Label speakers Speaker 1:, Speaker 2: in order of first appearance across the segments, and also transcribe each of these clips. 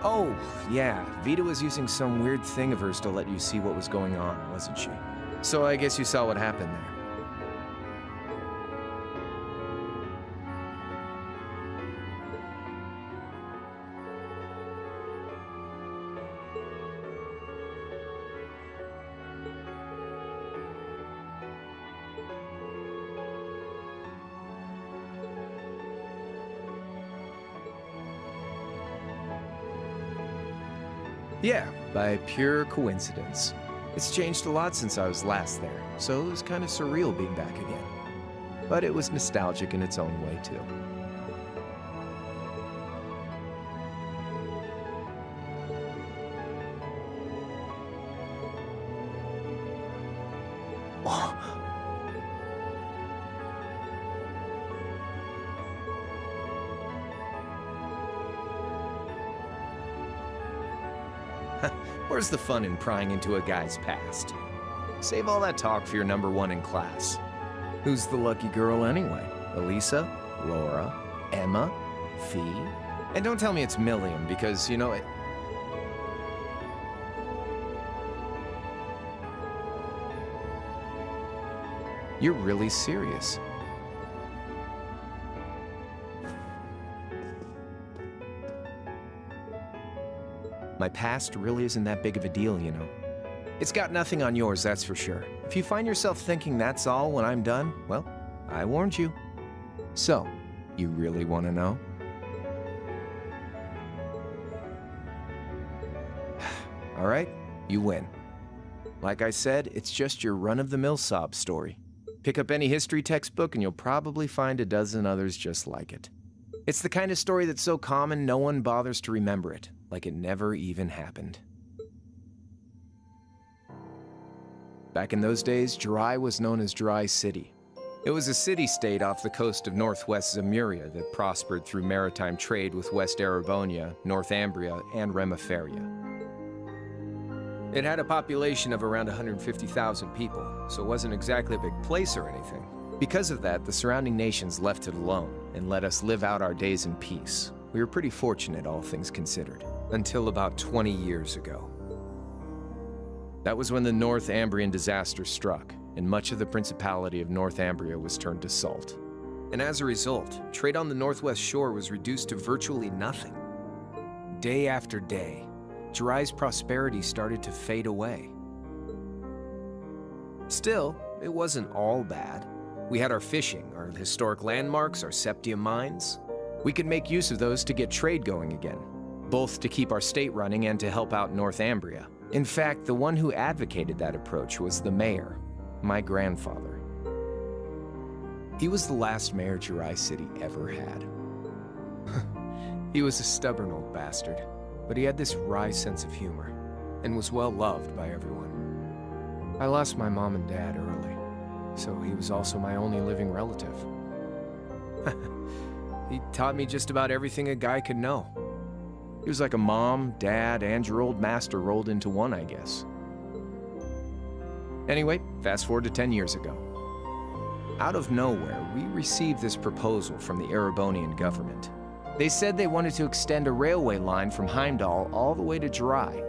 Speaker 1: Oh, yeah. Vita was using some weird thing of hers to let you see what was going on, wasn't she? So I guess you saw what happened there. Yeah, by pure coincidence. It's changed a lot since I was last there, so it was kind of surreal being back again. But it was nostalgic in its own way, too. Where's the fun in prying into a guy's past? Save all that talk for your number one in class. Who's the lucky girl anyway? Elisa? Laura? Emma? Fee? And don't tell me it's Milliam, because, you know, it... You're really serious. My past really isn't that big of a deal, you know. It's got nothing on yours, that's for sure. If you find yourself thinking that's all when I'm done, well, I warned you. So, you really want to know? All right, you win. Like I said, it's just your run-of-the-mill sob story. Pick up any history textbook and you'll probably find a dozen others just like it. It's the kind of story that's so common no one bothers to remember it, like it never even happened. Back in those days, Jirai was known as Jirai City. It was a city-state off the coast of northwest Zemuria that prospered through maritime trade with West Erebonia, Northumbria, and Remiferia. It had a population of around 150,000 people, so it wasn't exactly a big place or anything. Because of that, the surrounding nations left it alone and let us live out our days in peace. We were pretty fortunate, all things considered, until about 20 years ago. That was when the Northumbrian disaster struck, and much of the Principality of Northumbria was turned to salt. And as a result, trade on the northwest shore was reduced to virtually nothing. Day after day, Jirai's prosperity started to fade away. Still, it wasn't all bad. We had our fishing, our historic landmarks, our septium mines. We could make use of those to get trade going again, both to keep our state running and to help out Northumbria. In fact, the one who advocated that approach was the mayor, my grandfather. He was the last mayor Jirai City ever had. He was a stubborn old bastard, but he had this wry sense of humor, and was well loved by everyone. I lost my mom and dad early, so he was also my only living relative. He taught me just about everything a guy could know. He was like a mom, dad, and your old master rolled into one, I guess. Anyway, fast forward to 10 years ago. Out of nowhere, we received this proposal from the Erebonian government. They said they wanted to extend a railway line from Heimdall all the way to Jirai.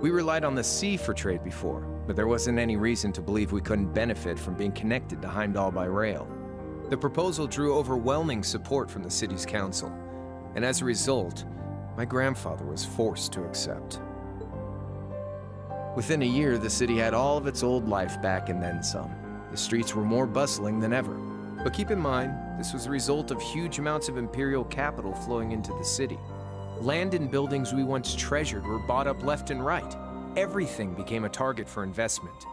Speaker 1: We relied on the sea for trade before, but there wasn't any reason to believe we couldn't benefit from being connected to Heimdall by rail. The proposal drew overwhelming support from the city's council, and as a result, my grandfather was forced to accept. Within a year, the city had all of its old life back and then some. The streets were more bustling than ever. But keep in mind, this was a result of huge amounts of imperial capital flowing into the city. Land and buildings we once treasured were bought up left and right. Everything became a target for investment.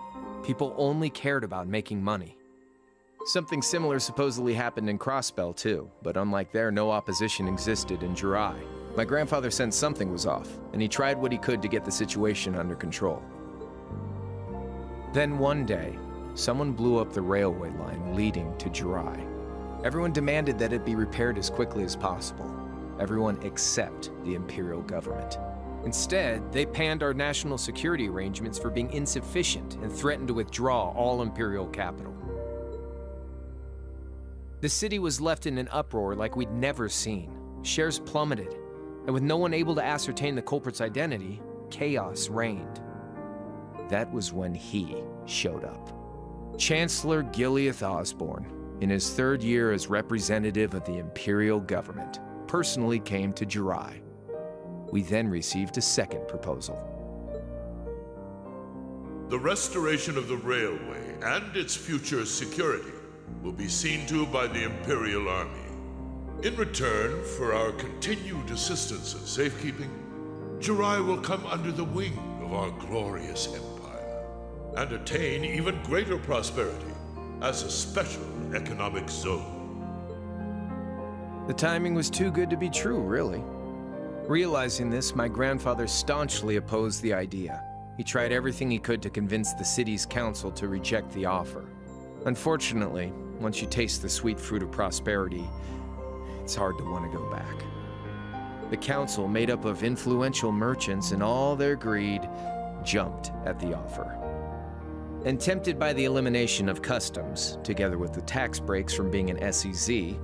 Speaker 1: People only cared about making money. Something similar supposedly happened in Crossbell too, but unlike there, no opposition existed in Jirai. My grandfather sensed something was off, and he tried what he could to get the situation under control. Then one day, someone blew up the railway line leading to Jirai. Everyone demanded that it be repaired as quickly as possible. Everyone except the imperial government. Instead, they panned our national security arrangements for being insufficient and threatened to withdraw all imperial capital. The city was left in an uproar like we'd never seen. Shares plummeted. and with no one able to ascertain the culprit's identity, chaos reigned. That was when he showed up. Chancellor Gileath Osborne, in his third year as representative of the Imperial government, personally came to Jirai. We then received a second proposal.
Speaker 2: The restoration of the railway and its future security will be seen to by the Imperial Army. In return for our continued assistance in safekeeping, Jirai will come under the wing of our glorious empire and attain even greater prosperity as a special economic zone.
Speaker 1: The timing was too good to be true, really. Realizing this, my grandfather staunchly opposed the idea. He tried everything he could to convince the city's council to reject the offer. Unfortunately, once you taste the sweet fruit of prosperity, it's hard to want to go back. The council, made up of influential merchants, in all their greed, jumped at the offer. And tempted by the elimination of customs, together with the tax breaks from being an SEZ,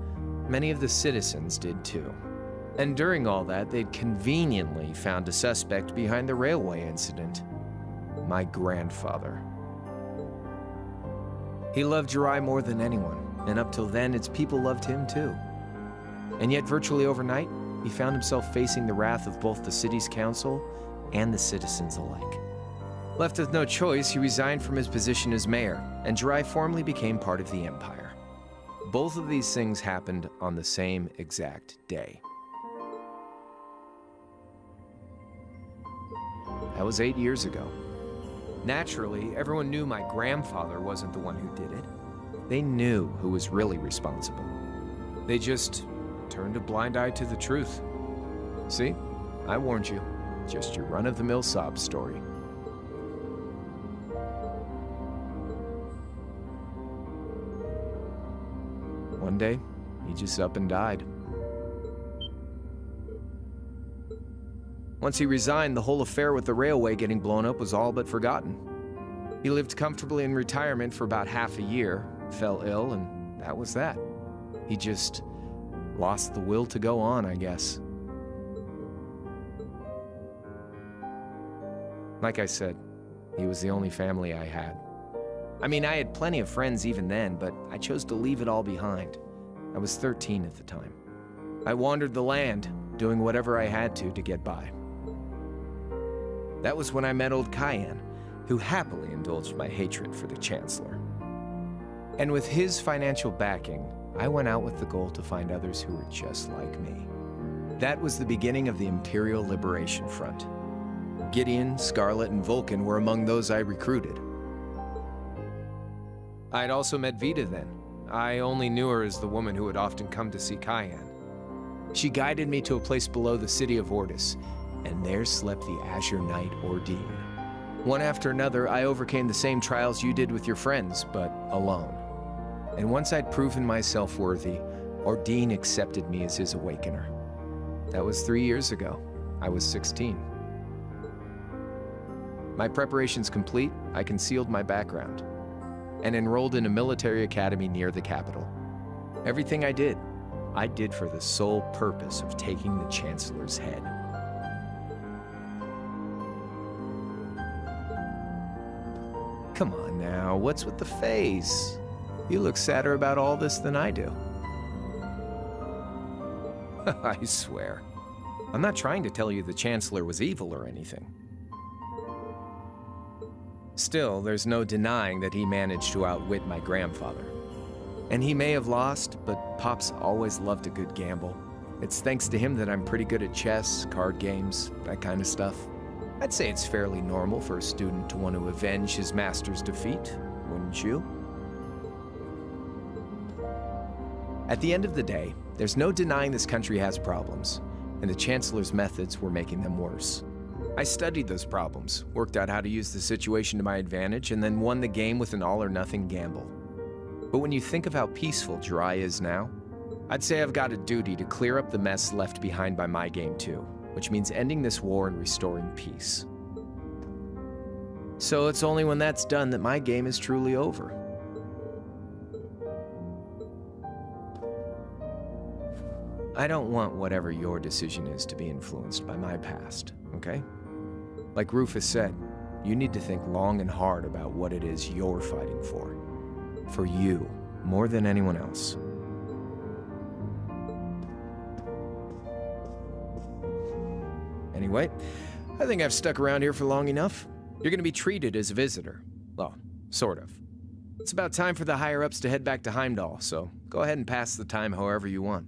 Speaker 1: many of the citizens did too. And during all that, they'd conveniently found a suspect behind the railway incident. My grandfather. He loved Jirai more than anyone, and up till then, its people loved him too. And yet, virtually overnight, he found himself facing the wrath of both the city's council and the citizens alike. Left with no choice, he resigned from his position as mayor, and Jirai formally became part of the empire. Both of these things happened on the same exact day. That was 8 years ago. Naturally, everyone knew my grandfather wasn't the one who did it. They knew who was really responsible. They just turned a blind eye to the truth. See? I warned you. Just your run-of-the-mill sob story. One day, he just up and died. Once he resigned, the whole affair with the railway getting blown up was all but forgotten. He lived comfortably in retirement for about half a year, fell ill, and that was that. He just lost the will to go on, I guess. Like I said, he was the only family I had. I mean, I had plenty of friends even then, but I chose to leave it all behind. I was 13 at the time. I wandered the land, doing whatever I had to get by. That was when I met old Cayenne, who happily indulged my hatred for the Chancellor. And with his financial backing, I went out with the goal to find others who were just like me. That was the beginning of the Imperial Liberation Front. Gideon, Scarlet, and Vulcan were among those I recruited. I'd also met Vita then. I only knew her as the woman who would often come to see Cayenne. She guided me to a place below the city of Ortis, and there slept the Azure Knight Ordine. One after another, I overcame the same trials you did with your friends, but alone. And once I'd proven myself worthy, Ordine accepted me as his awakener. That was 3 years ago. I was 16. My preparations complete, I concealed my background and enrolled in a military academy near the capital. Everything I did for the sole purpose of taking the Chancellor's head. Come on now, what's with the face? You look sadder about all this than I do. I swear. I'm not trying to tell you the Chancellor was evil or anything. Still, there's no denying that he managed to outwit my grandfather. And he may have lost, but Pop's always loved a good gamble. It's thanks to him that I'm pretty good at chess, card games, that kind of stuff. I'd say it's fairly normal for a student to want to avenge his master's defeat, wouldn't you? At the end of the day, there's no denying this country has problems, and the Chancellor's methods were making them worse. I studied those problems, worked out how to use the situation to my advantage, and then won the game with an all-or-nothing gamble. But when you think of how peaceful Jirai is now, I'd say I've got a duty to clear up the mess left behind by my game too, which means ending this war and restoring peace. So it's only when that's done that my game is truly over. I don't want whatever your decision is to be influenced by my past, okay? Like Rufus said, you need to think long and hard about what it is you're fighting for. For you, more than anyone else. Anyway, I think I've stuck around here for long enough. You're gonna be treated as a visitor. Well, sort of. It's about time for the higher-ups to head back to Heimdall, so go ahead and pass the time however you want.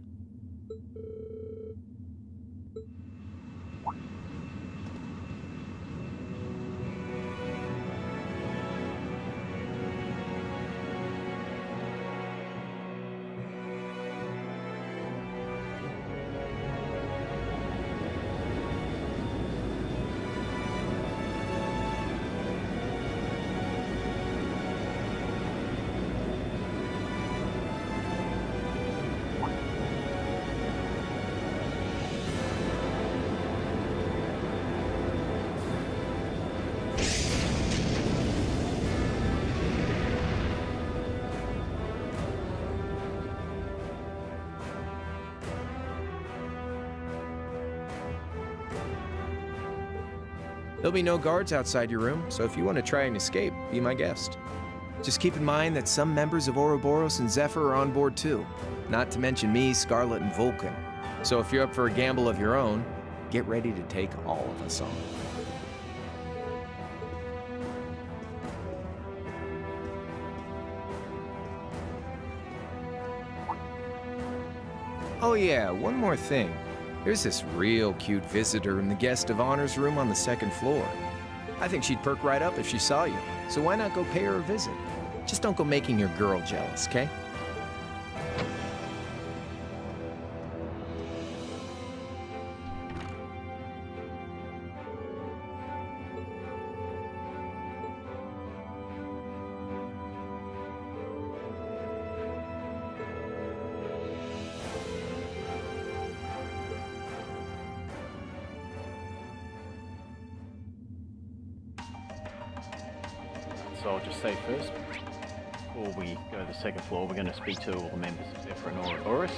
Speaker 1: There'll be no guards outside your room, so if you want to try and escape, be my guest. Just keep in mind that some members of Ouroboros and Zephyr are on board too, not to mention me, Scarlet, and Vulcan. So if you're up for a gamble of your own, get ready to take all of us on. Oh yeah, one more thing. There's this real cute visitor in the guest of honors room on the second floor. I think she'd perk right up if she saw you, so why not go pay her a visit? Just don't go making your girl jealous, okay?
Speaker 3: So I'll just say first, before we go to the second floor, we're going to speak to all the members of Zephyr and Ouroboros.